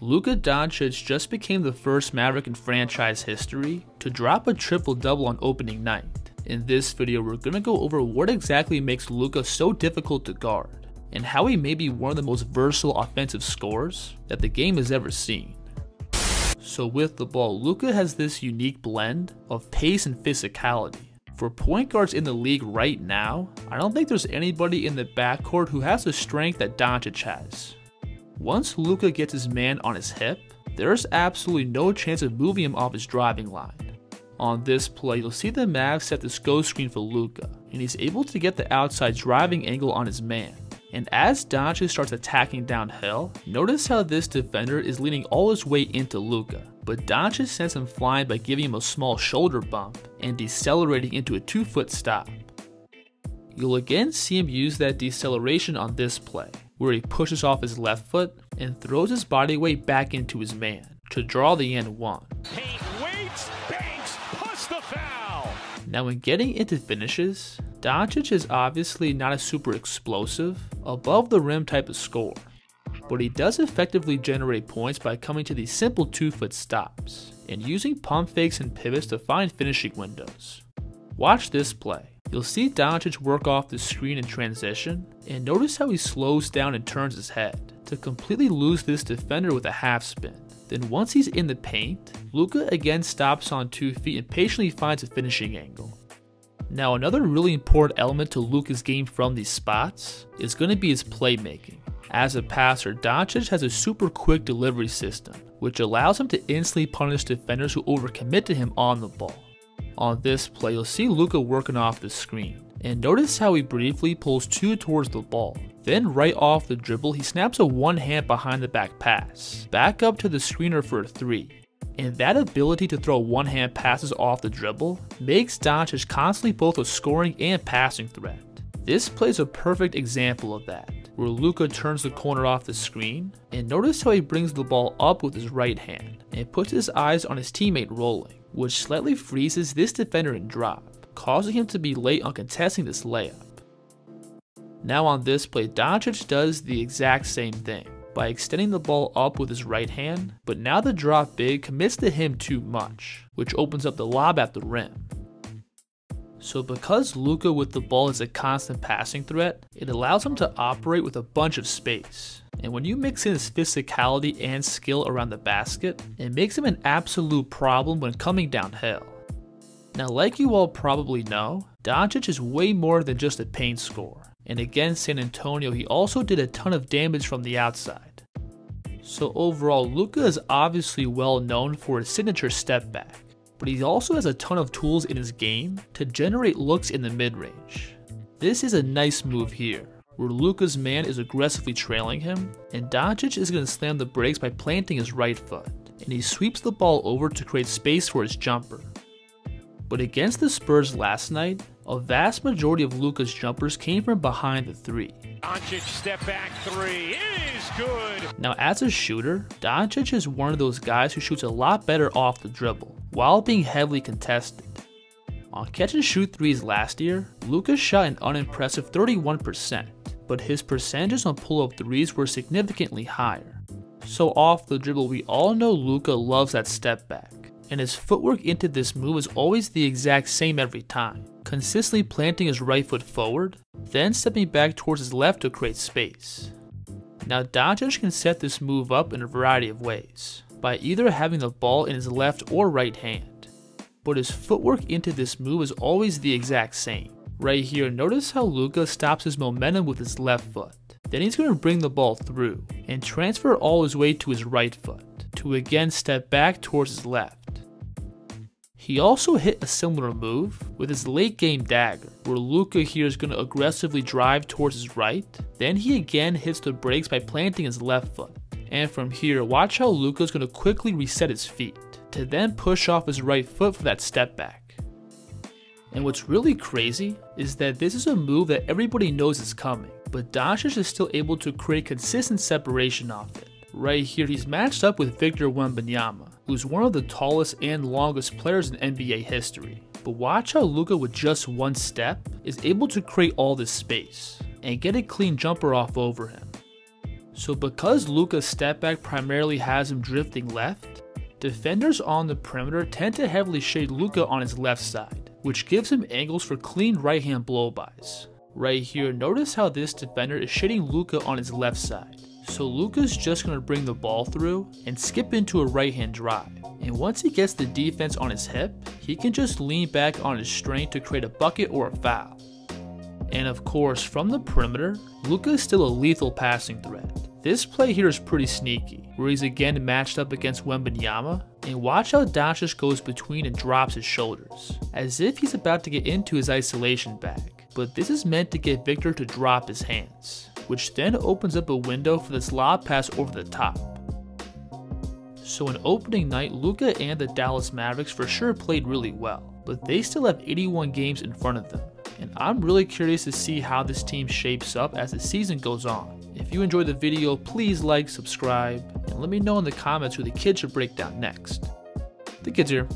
Luka Doncic just became the first Maverick in franchise history to drop a triple-double on opening night. In this video, we're going to go over what exactly makes Luka so difficult to guard, and how he may be one of the most versatile offensive scorers that the game has ever seen. So with the ball, Luka has this unique blend of pace and physicality. For point guards in the league right now, I don't think there's anybody in the backcourt who has the strength that Doncic has. Once Luka gets his man on his hip, there's absolutely no chance of moving him off his driving line. On this play, you'll see the Mavs set this go screen for Luka, and he's able to get the outside driving angle on his man. And as Doncic starts attacking downhill, notice how this defender is leaning all his weight into Luka, but Doncic sends him flying by giving him a small shoulder bump and decelerating into a 2-foot stop. You'll again see him use that deceleration on this play, where he pushes off his left foot and throws his body weight back into his man to draw the and one. Now when getting into finishes, Doncic is obviously not a super explosive, above the rim type of scorer, but he does effectively generate points by coming to these simple 2-foot stops and using pump fakes and pivots to find finishing windows. Watch this play. You'll see Doncic work off the screen in transition, and notice how he slows down and turns his head to completely lose this defender with a half spin. Then once he's in the paint, Luka again stops on 2 feet and patiently finds a finishing angle. Now another really important element to Luka's game from these spots is going to be his playmaking. As a passer, Doncic has a super quick delivery system, which allows him to instantly punish defenders who overcommit to him on the ball. On this play, you'll see Luka working off the screen, and notice how he briefly pulls 2 towards the ball. Then right off the dribble, he snaps a one-hand behind the back pass, back up to the screener for a 3. And that ability to throw one-hand passes off the dribble makes Doncic constantly both a scoring and passing threat. This play is a perfect example of that, where Luka turns the corner off the screen, and notice how he brings the ball up with his right hand and puts his eyes on his teammate rolling, which slightly freezes this defender in drop, causing him to be late on contesting this layup. Now on this play, Doncic does the exact same thing by extending the ball up with his right hand, but now the drop big commits to him too much, which opens up the lob at the rim. So because Luka with the ball is a constant passing threat, it allows him to operate with a bunch of space. And when you mix in his physicality and skill around the basket, it makes him an absolute problem when coming downhill. Now like you all probably know, Doncic is way more than just a paint scorer. And against San Antonio, he also did a ton of damage from the outside. So overall, Luka is obviously well known for his signature step back, but he also has a ton of tools in his game to generate looks in the mid-range. This is a nice move here, where Luka's man is aggressively trailing him, and Doncic is going to slam the brakes by planting his right foot, and he sweeps the ball over to create space for his jumper. But against the Spurs last night, a vast majority of Luka's jumpers came from behind the 3. Doncic step back 3, it is good! Now as a shooter, Doncic is one of those guys who shoots a lot better off the dribble, while being heavily contested. On catch and shoot threes last year, Luka shot an unimpressive 31%, but his percentages on pull-up threes were significantly higher. So off the dribble, we all know Luka loves that step back, and his footwork into this move is always the exact same every time, consistently planting his right foot forward, then stepping back towards his left to create space. Now Doncic can set this move up in a variety of ways, by either having the ball in his left or right hand, but his footwork into this move is always the exact same. Right here, notice how Luka stops his momentum with his left foot. Then he's going to bring the ball through and transfer all his weight to his right foot, to again step back towards his left. He also hit a similar move with his late game dagger, where Luka here is going to aggressively drive towards his right, then he again hits the brakes by planting his left foot. And from here, watch how Luka is going to quickly reset his feet, to then push off his right foot for that step back. And what's really crazy is that this is a move that everybody knows is coming, but Doncic is still able to create consistent separation off it. Right here, he's matched up with Victor Wembanyama, who's one of the tallest and longest players in NBA history. But watch how Luka with just one step is able to create all this space and get a clean jumper off over him. So because Luka's step back primarily has him drifting left, defenders on the perimeter tend to heavily shade Luka on his left side, which gives him angles for clean right hand blow-bys. Right here, notice how this defender is shading Luka on his left side. So Luka's just going to bring the ball through and skip into a right hand drive. And once he gets the defense on his hip, he can just lean back on his strength to create a bucket or a foul. And of course, from the perimeter, Luka is still a lethal passing threat. This play here is pretty sneaky, where he's again matched up against Wembanyama, and watch how Doncic goes between and drops his shoulders, as if he's about to get into his isolation bag. But this is meant to get Victor to drop his hands, which then opens up a window for this lob pass over the top. So in opening night, Luka and the Dallas Mavericks for sure played really well, but they still have 81 games in front of them, and I'm really curious to see how this team shapes up as the season goes on. If you enjoyed the video, please like, subscribe, and let me know in the comments who the kid should break down next. The kid's here.